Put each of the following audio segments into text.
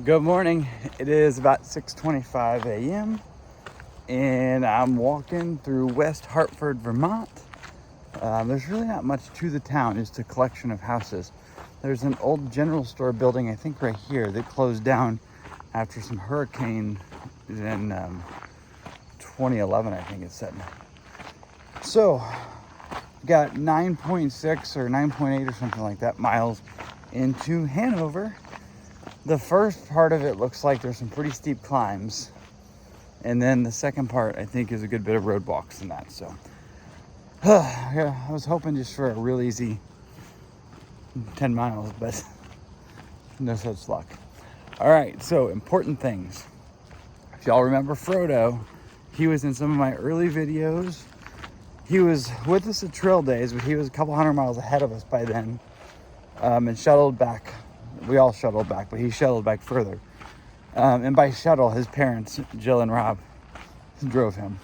Good morning. It is about 6:25 a.m. and I'm walking through West Hartford, Vermont. There's really not much to the town, just a collection of houses. There's an old general store building, I think right here, that closed down after some hurricane in 2011, I think it's said. So, got 9.6 or 9.8 or something like that miles into Hanover. The first part of it looks like there's some pretty steep climbs. And then the second part, I think, is a good bit of roadblocks and that. So, yeah, I was hoping just for a real easy 10 miles, but no such luck. All right, so important things. If y'all remember Frodo, he was in some of my early videos. He was with us at Trail Days, but he was a couple hundred miles ahead of us by then, and shuttled back. We all shuttled back, but he shuttled back further. And by shuttle, his parents, Jill and Rob, drove him.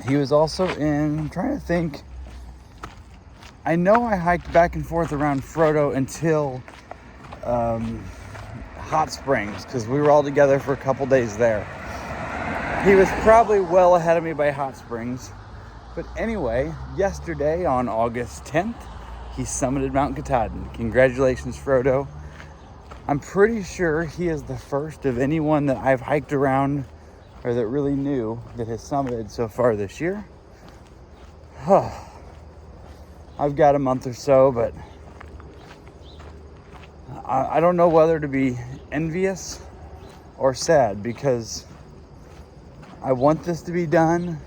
He was also in, I'm trying to think, I know I hiked back and forth around Frodo until Hot Springs, because we were all together for a couple days there. He was probably well ahead of me by Hot Springs. But anyway, yesterday on August 10th, he summited Mount Katahdin. Congratulations, Frodo. I'm pretty sure he is the first of anyone that I've hiked around or that really knew that has summited so far this year. I've got a month or so, but I don't know whether to be envious or sad, because I want this to be done,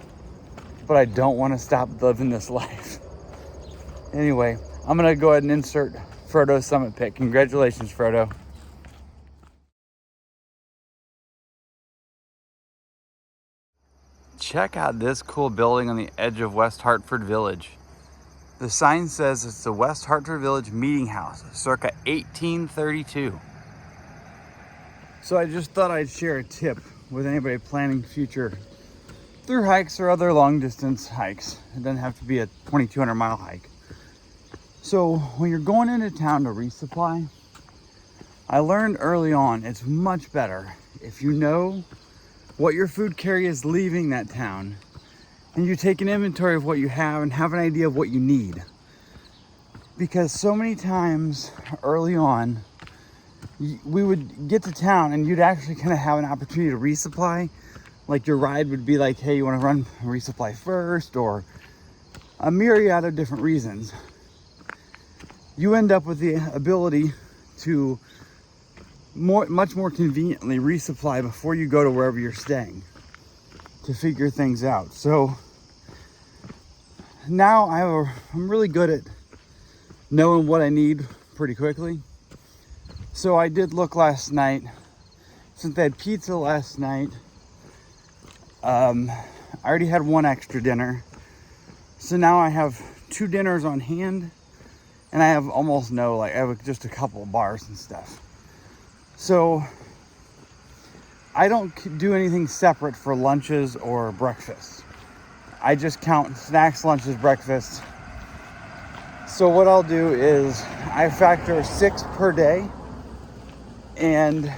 but I don't want to stop living this life. Anyway, I'm going to go ahead and insert Frodo's summit pic. Congratulations, Frodo. Check out this cool building on the edge of West Hartford Village. The sign says it's the West Hartford Village Meeting House, circa 1832. So I just thought I'd share a tip with anybody planning future through hikes or other long distance hikes. It doesn't have to be a 2,200 mile hike. So when you're going into town to resupply, I learned early on it's much better if you know what your food carry is leaving that town, and you take an inventory of what you have and have an idea of what you need. Because so many times early on, we would get to town and you'd actually kind of have an opportunity to resupply. Like your ride would be like, hey, you want to run resupply first, or a myriad of different reasons. You end up with the ability to much more conveniently resupply before you go to wherever you're staying to figure things out. So now I'm really good at knowing what I need pretty quickly. So I did look last night, since they had pizza last night. I already had one extra dinner. So now I have 2 dinners on hand, and I have almost no, I have just a couple of bars and stuff. So I don't do anything separate for lunches or breakfast. I just count snacks, lunches, breakfast. So what I'll do is I factor 6 per day, and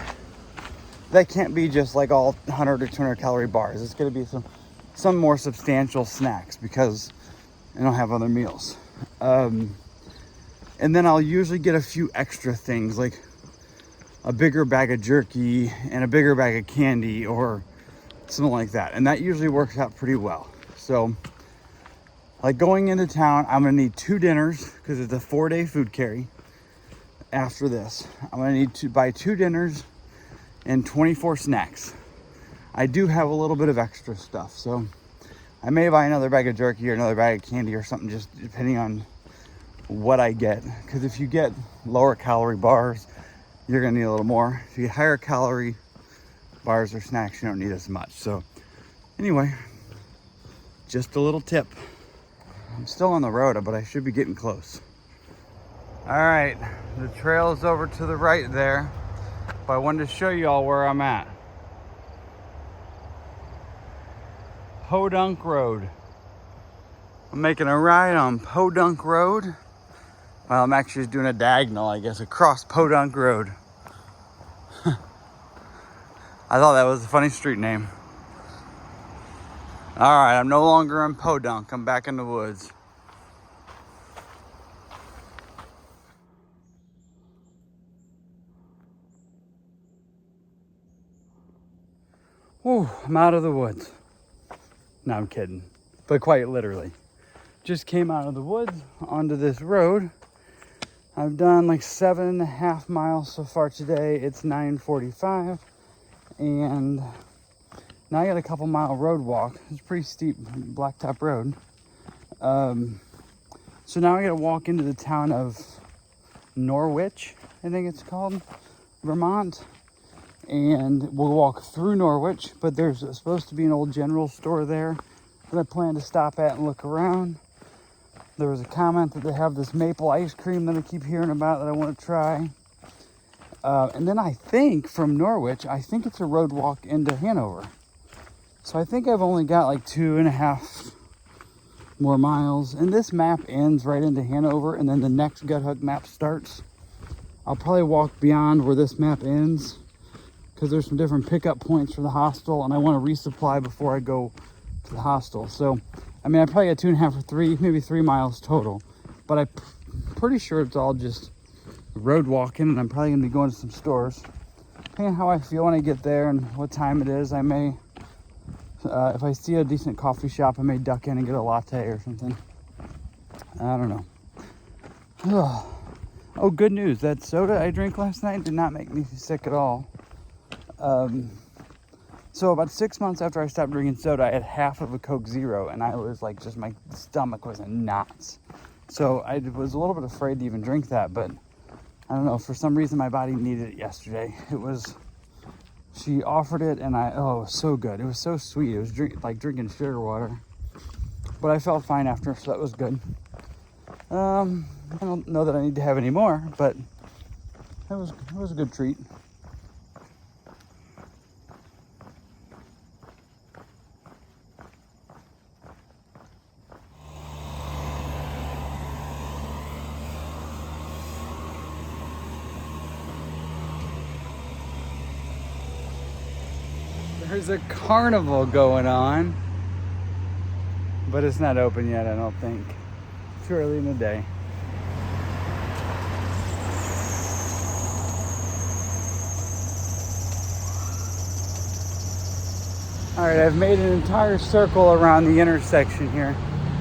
that can't be just like all 100 or 200 calorie bars. It's going to be some more substantial snacks, because I don't have other meals. And then I'll usually get a few extra things, like a bigger bag of jerky and a bigger bag of candy or something like that. And that usually works out pretty well. So like going into town, I'm gonna need 2 dinners because it's a 4-day food carry. After this, I'm gonna need to buy 2 dinners and 24 snacks. I do have a little bit of extra stuff, so I may buy another bag of jerky or another bag of candy or something, just depending on what I get. Because if you get lower calorie bars, you're gonna need a little more. If you get higher calorie bars or snacks, you don't need as much. So anyway, just a little tip. I'm still on the road, but I should be getting close. All right, the trail is over to the right there, but I wanted to show you all where I'm at. Poe Dunk Road. I'm making a ride on Poe Dunk Road. Well, I'm actually just doing a diagonal, I guess, across Poe Dunk Road. I thought that was a funny street name. All right, I'm no longer in Poe Dunk. I'm back in the woods. Whew, I'm out of the woods. No, I'm kidding, but quite literally. Just came out of the woods onto this road. I've done like 7.5 miles so far today. It's 9:45, and now I got a couple mile road walk. It's a pretty steep blacktop road. So now I gotta walk into the town of Norwich, I think it's called, Vermont. And we'll walk through Norwich, but there's supposed to be an old general store there that I plan to stop at and look around. There was a comment that they have this maple ice cream that I keep hearing about that I want to try. And then I think from Norwich, I think it's a road walk into Hanover. So I think I've only got like 2.5 more miles. And this map ends right into Hanover, and then the next gut hug map starts. I'll probably walk beyond where this map ends, because there's some different pickup points for the hostel, and I want to resupply before I go to the hostel. So, I mean, I probably got 2.5 or 3, maybe 3 miles total, but I'm pretty sure it's all just road walking, and I'm probably going to be going to some stores. Depending on how I feel when I get there and what time it is, I may, if I see a decent coffee shop, I may duck in and get a latte or something. I don't know. Oh, good news. That soda I drank last night did not make me sick at all. So about 6 months after I stopped drinking soda, I had half of a Coke Zero, and I was like, just my stomach was in knots. So I was a little bit afraid to even drink that, but I don't know, for some reason my body needed it yesterday. She offered it, and it was so good. It was so sweet. It was like drinking sugar water, but I felt fine after, so that was good. I don't know that I need to have any more, but it was a good treat. There's a carnival going on, but it's not open yet, I don't think. Too early in the day. All right, I've made an entire circle around the intersection here.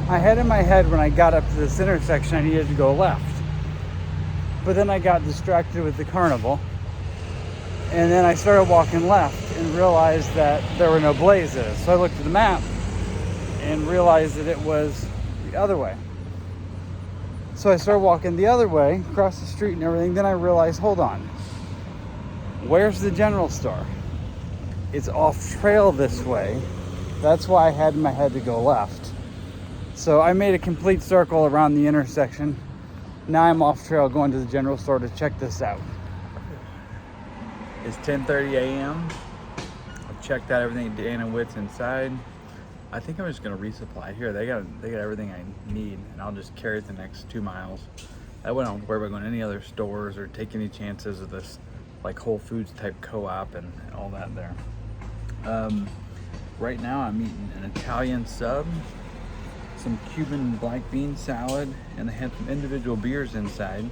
I had in my head when I got up to this intersection, I needed to go left. But then I got distracted with the carnival. And then I started walking left and realized that there were no blazes. So I looked at the map and realized that it was the other way. So I started walking the other way, across the street and everything. Then I realized, hold on, where's the general store? It's off trail this way. That's why I had in my head to go left. So I made a complete circle around the intersection. Now I'm off trail going to the general store to check this out. It's 10:30 a.m. I've checked out everything Dan and Witt's inside. I think I'm just gonna resupply here. They got everything I need, and I'll just carry it the next 2 miles. I wouldn't worry about going to any other stores or take any chances of this like Whole Foods type co-op and all that there. Right now I'm eating an Italian sub, some Cuban black bean salad, and they have some individual beers inside.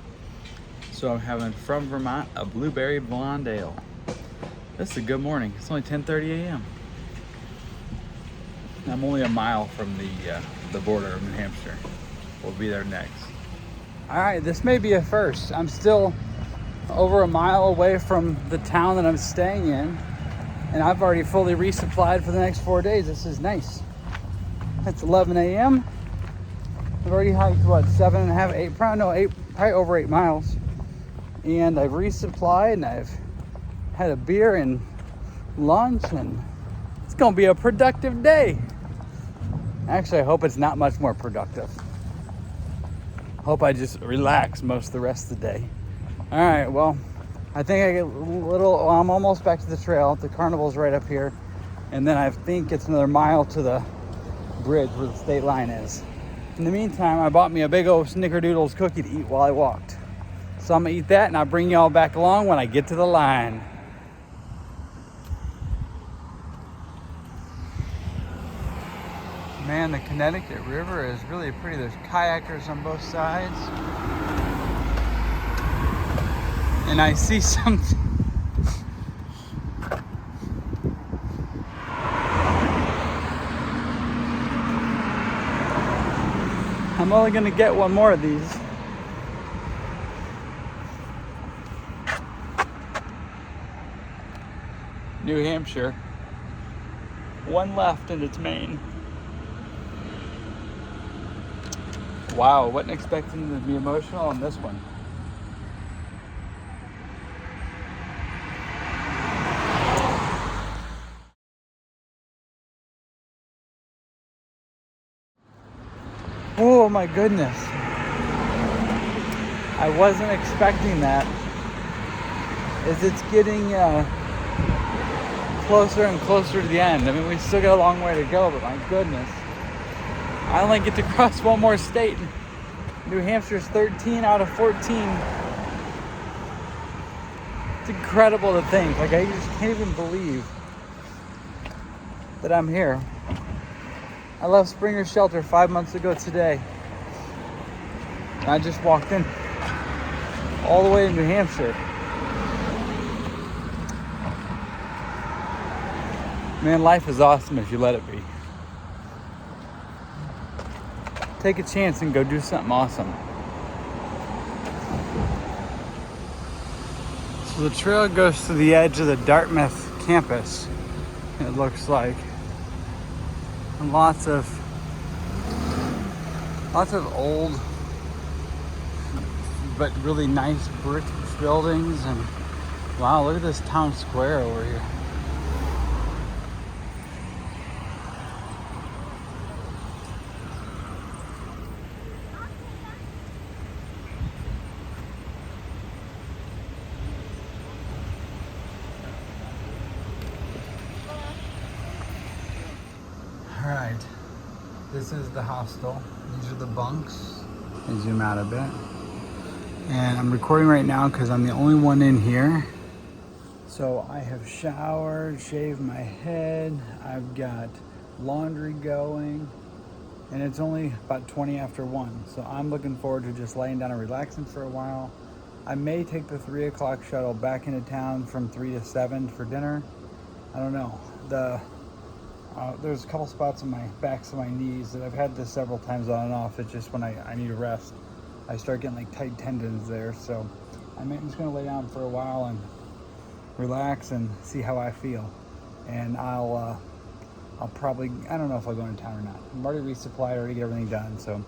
So I'm having from Vermont a blueberry blonde ale. This is a good morning. It's only 10:30 a.m. I'm only a mile from the border of New Hampshire. We'll be there next. All right, this may be a first. I'm still over a mile away from the town that I'm staying in, and I've already fully resupplied for the next 4 days. This is nice. It's 11 a.m. I've already hiked, 7.5, 8, probably over 8 miles. And I've resupplied, and I've had a beer and lunch, and it's gonna be a productive day. Actually, I hope it's not much more productive. Hope I just relax most of the rest of the day. All right, well, I think I get I'm almost back to the trail. The carnival's right up here. And then I think it's another mile to the bridge where the state line is. In the meantime, I bought me a big old Snickerdoodles cookie to eat while I walked. So I'm gonna eat that, and I'll bring y'all back along when I get to the line. Man, the Connecticut River is really pretty. There's kayakers on both sides. And I see something. I'm only gonna get one more of these. New Hampshire. One left and it's Maine. Wow, wasn't expecting to be emotional on this one. Oh my goodness. I wasn't expecting that. As it's getting closer and closer to the end. I mean, we still got a long way to go, but my goodness. I only get to cross one more state. New Hampshire's 13 out of 14. It's incredible to think. Like, I just can't even believe that I'm here. I left Springer Shelter 5 months ago today. I just walked in all the way to New Hampshire. Man, life is awesome if you let it be. Take a chance and go do something awesome. So the trail goes to the edge of the Dartmouth Campus, it looks like. And lots of old but really nice brick buildings. And wow, look at this town square over here. All right, this is the hostel. These are the bunks. Let me zoom out a bit. And I'm recording right now because I'm the only one in here. So I have showered, shaved my head. I've got laundry going, and it's only about 20 after 1. So I'm looking forward to just laying down and relaxing for a while. I may take the 3 o'clock shuttle back into town from 3 to 7 for dinner. I don't know. There's a couple spots on my backs of my knees that I've had this several times on and off. It's just when I need a rest, I start getting like tight tendons there. So I'm just gonna lay down for a while and relax and see how I feel. And I'll probably, I don't know if I'll go into town or not. I'm already resupplied, already get everything done. So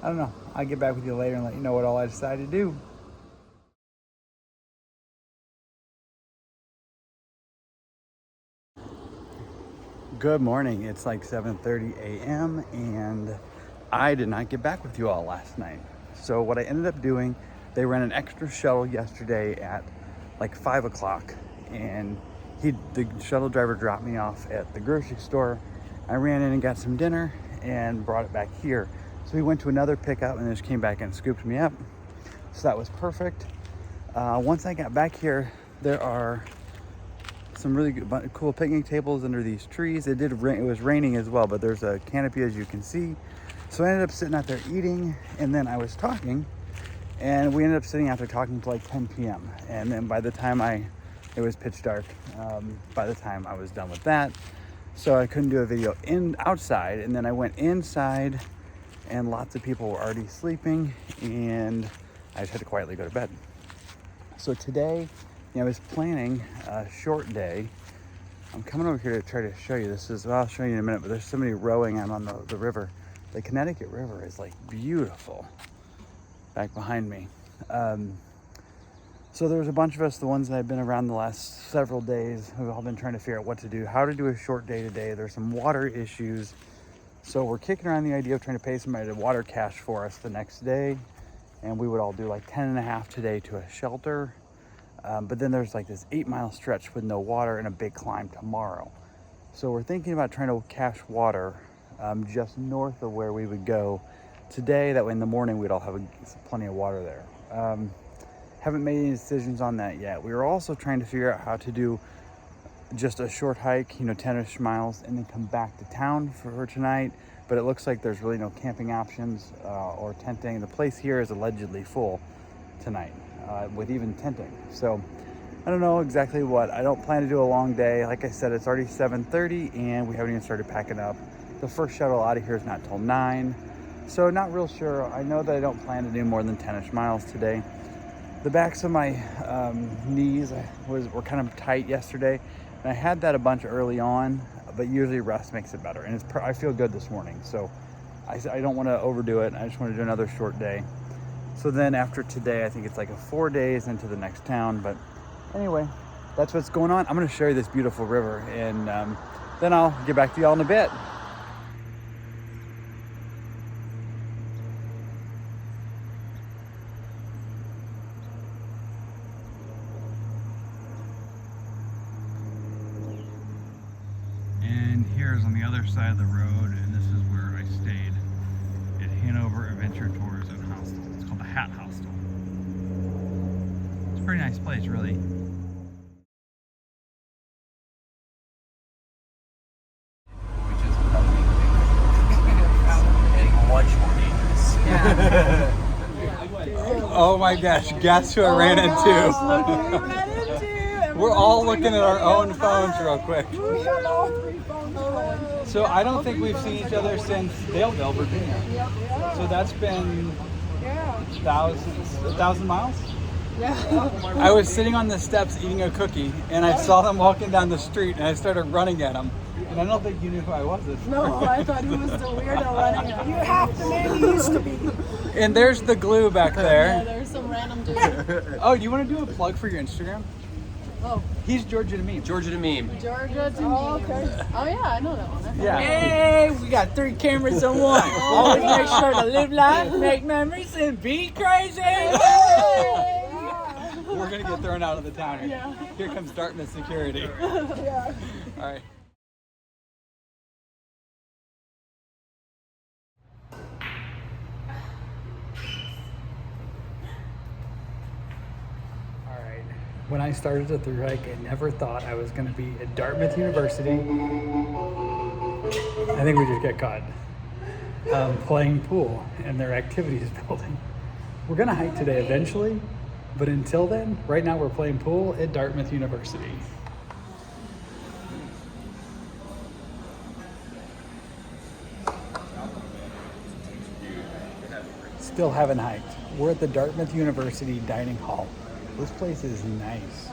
I don't know. I'll get back with you later and let you know what all I decide to do. Good morning. It's like 7:30 a.m. and I did not get back with you all last night. So what I ended up doing, they ran an extra shuttle yesterday at like 5 o'clock, and the shuttle driver dropped me off at the grocery store. I ran in and got some dinner and brought it back here. So we went to another pickup and just came back and scooped me up. So that was perfect. Once I got back here, there are some really good, cool picnic tables under these trees. It was raining as well, but there's a canopy, as you can see. So I ended up sitting out there eating, and then I was talking, and we ended up sitting out there talking till like 10 p.m. And then by the time it was pitch dark by the time I was done with that. So I couldn't do a video outside, and then I went inside, and lots of people were already sleeping, and I just had to quietly go to bed. So today, I was planning a short day. I'm coming over here to try to show you. I'll show you in a minute, but there's somebody rowing out on the river. The Connecticut River is like beautiful back behind me. So there's a bunch of us, the ones that have been around the last several days, who've all been trying to figure out what to do, how to do a short day today. There's some water issues. So we're kicking around the idea of trying to pay somebody to water cache for us the next day. And we would all do like 10 and a half today to a shelter. But then there's like this 8-mile stretch with no water and a big climb tomorrow. So we're thinking about trying to cache water just north of where we would go today. That way in the morning we'd all have plenty of water there. Haven't made any decisions on that yet. We were also trying to figure out how to do just a short hike, 10-ish miles, and then come back to town for tonight. but it looks like there's really no camping options or tenting. The place here is allegedly full tonight with even tenting. So I don't know exactly what. I don't plan to do a long day. Like I said, it's already 7:30 and we haven't even started packing up. The first shuttle out of here is not till 9. So not real sure. I know that I don't plan to do more than 10-ish miles today. The backs of my knees were kind of tight yesterday. And I had that a bunch early on, but usually rest makes it better. And I feel good this morning. So I don't want to overdo it. I just want to do another short day. So then after today, I think it's like 4 days into the next town. But anyway, that's what's going on. I'm going to show you this beautiful river, and then I'll get back to y'all in a bit. And here's on the other side of the road, and this is where I stayed at Hanover Adventure Tours and Hostel. It's called the Hat Hostel. It's a pretty nice place, really. Which is probably getting much more dangerous. Yeah. Oh my gosh, guess who I ran into? We're all looking at our own phones real quick. So I don't think we've seen each other since Daleville, Virginia. So that's been 1,000 miles? Yeah. I was sitting on the steps eating a cookie, and I saw them walking down the street, and I started running at them. And I don't think you knew who I was. No, I thought he was the weirdo running at you. Half the man he used to be. And there's the glue back there. Yeah, there's some random dude. Oh, do you want to do a plug for your Instagram? Oh. He's Georgia to Meme. Georgia to Meme. Georgia to Meme. Okay. Oh yeah, I know that one. Yeah. Hey, we got 3 cameras on one. Always make sure to live life, make memories, and be crazy. We're going to get thrown out of the town here. Yeah. Here comes Dartmouth security. Yeah. All right. When I started the thru hike, I never thought I was going to be at Dartmouth University. I think we just got caught playing pool in their activities building. We're going to hike today eventually, but until then, right now we're playing pool at Dartmouth University. Still haven't hiked. We're at the Dartmouth University dining hall. This place is nice,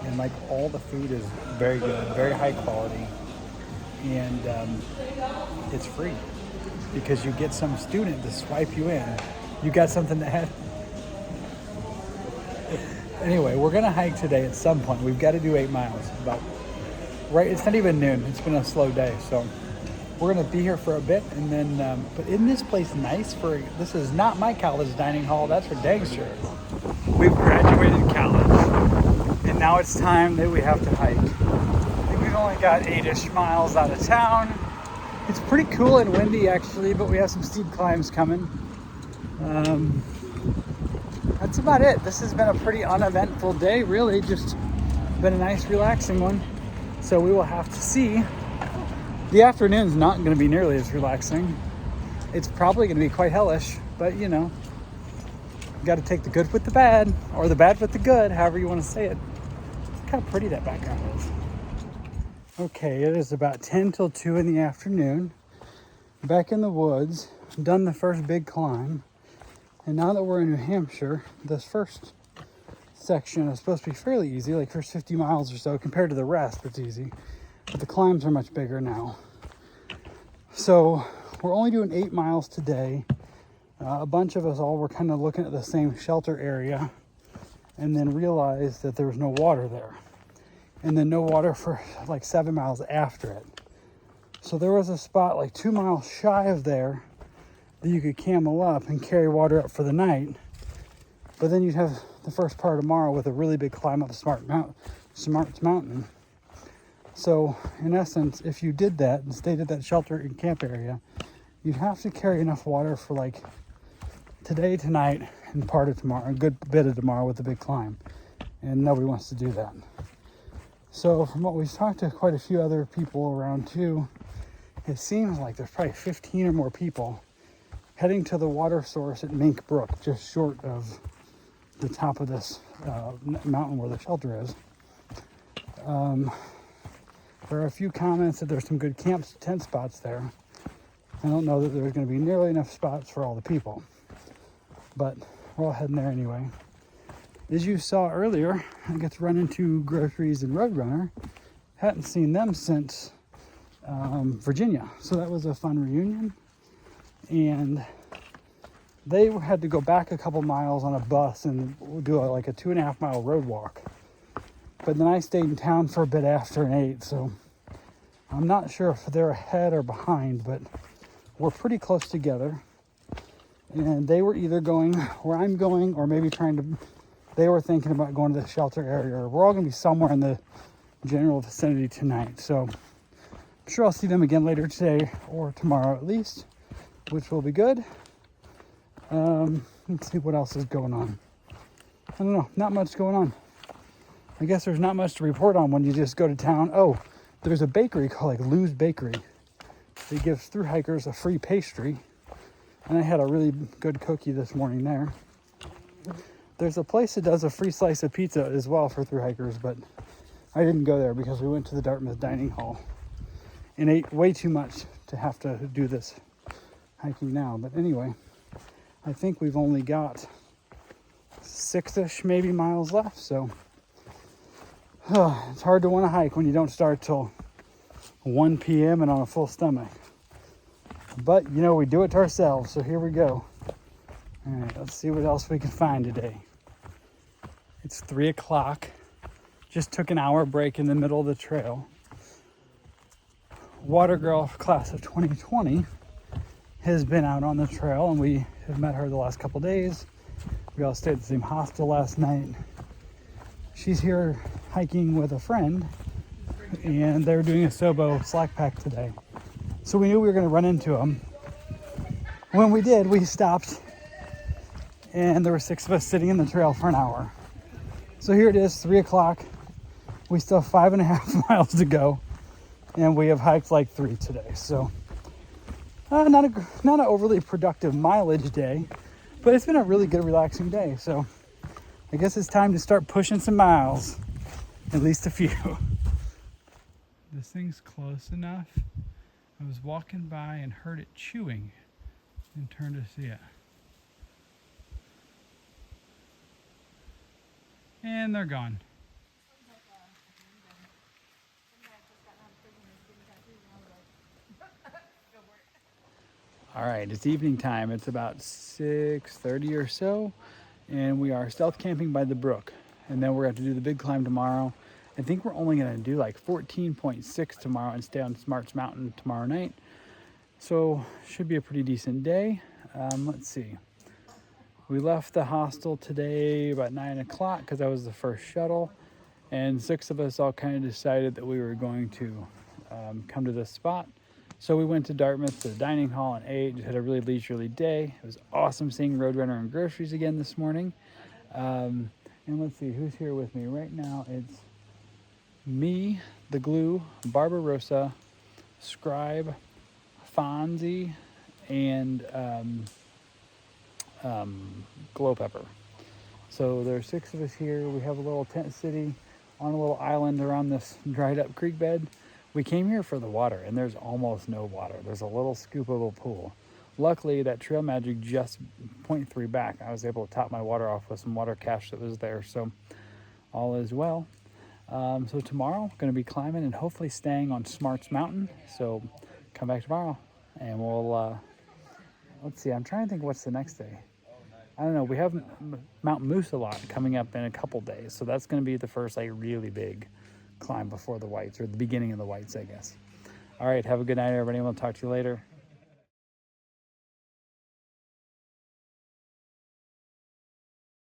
and like all the food is very good, very high quality, and it's free because you get some student to swipe you in. You got something to add? Anyway, we're gonna hike today at some point. We've got to do 8 miles. It's not even noon. It's been a slow day, so we're gonna be here for a bit, and then. But isn't this place nice? This is not my college dining hall. That's for dang sure. We've graduated college, and now it's time that we have to hike. I think we've only got 8-ish miles out of town. It's pretty cool and windy actually, but we have some steep climbs coming. That's about it. This has been a pretty uneventful day, really. Just been a nice, relaxing one. So we will have to see. The afternoon's not going to be nearly as relaxing. It's probably going to be quite hellish, but you know. Got to take the good with the bad, or the bad with the good, however you want to say it. Look how pretty that background is. Okay, it is about 10 till 2 in the afternoon. Back in the woods, done the first big climb. And now that we're in New Hampshire, this first section is supposed to be fairly easy, like first 50 miles or so compared to the rest, it's easy. But the climbs are much bigger now. So we're only doing 8 miles today. A bunch of us all were kind of looking at the same shelter area and then realized that there was no water there. And then no water for like 7 miles after it. So there was a spot like 2 miles shy of there that you could camel up and carry water up for the night. But then you'd have the first part of tomorrow with a really big climb up Smarts Mountain. So in essence, if you did that and stayed at that shelter and camp area, you'd have to carry enough water for like today, tonight, and part of tomorrow, a good bit of tomorrow with the big climb. And nobody wants to do that. So from what we've talked to quite a few other people around too, it seems like there's probably 15 or more people heading to the water source at Mink Brook, just short of the top of this mountain where the shelter is. There are a few comments that there's some good tent spots there. I don't know that there's going to be nearly enough spots for all the people, but we're all heading there anyway. As you saw earlier, I get to run into Groceries and Roadrunner. Hadn't seen them since Virginia, so that was a fun reunion. And they had to go back a couple miles on a bus and do like a 2.5 mile road walk. But then I stayed in town for a bit after and ate, so I'm not sure if they're ahead or behind, but we're pretty close together. And they were either going where I'm going or maybe they were thinking about going to the shelter area. Or we're all going to be somewhere in the general vicinity tonight. So I'm sure I'll see them again later today or tomorrow at least, which will be good. Let's see what else is going on. I don't know, not much going on. I guess there's not much to report on when you just go to town. Oh, there's a bakery called like Lou's Bakery. It gives through hikers a free pastry. And I had a really good cookie this morning there. There's a place that does a free slice of pizza as well for through hikers, but I didn't go there because we went to the Dartmouth dining hall and ate way too much to have to do this hiking now. But anyway, I think we've only got 6-ish maybe miles left, so it's hard to want to hike when you don't start till 1 p.m. and on a full stomach. But, you know, we do it to ourselves, so here we go. All right, let's see what else we can find today. It's 3 o'clock. Just took an hour break in the middle of the trail. Water Girl class of 2020 has been out on the trail, and we have met her the last couple days. We all stayed at the same hostel last night. She's here hiking with a friend, and they're doing a Sobo slack pack today. So we knew we were going to run into them. When we did, we stopped, and there were 6 of us sitting in the trail for an hour. So here it is, 3 o'clock. We still have 5.5 miles to go, and we have hiked like 3 today. So not an overly productive mileage day, but it's been a really good, relaxing day. So I guess it's time to start pushing some miles, at least a few. This thing's close enough. I was walking by and heard it chewing and turned to see it. And they're gone. All right, it's evening time. It's about 6:30 or so, and we are stealth camping by the brook. And then we're going to do the big climb tomorrow. I think we're only going to do like 14.6 tomorrow and stay on Smarts Mountain tomorrow night. So should be a pretty decent day. Let's see. We left the hostel today about 9 o'clock because that was the first shuttle. And 6 of us all kind of decided that we were going to come to this spot. So we went to Dartmouth to the dining hall and ate. Just had a really leisurely day. It was awesome seeing Roadrunner and Groceries again this morning. And let's see who's here with me right now. It's me, the Glue, Barbarossa, Scribe, Fonzie, and Glow Pepper. So there's 6 of us here. We have a little tent city on a little island around this dried up creek bed. We came here for the water, and there's almost no water. There's a little scoopable pool. Luckily, that trail magic just 0.3 back. I was able to top my water off with some water cache that was there, so all is well. So tomorrow, going to be climbing and hopefully staying on Smarts Mountain. So come back tomorrow, and we'll, let's see, I'm trying to think what's the next day. I don't know, we have Mount Moose a lot coming up in a couple days, so that's going to be the first like really big climb before the whites, or the beginning of the whites, I guess. All right, have a good night, everybody. We'll talk to you later.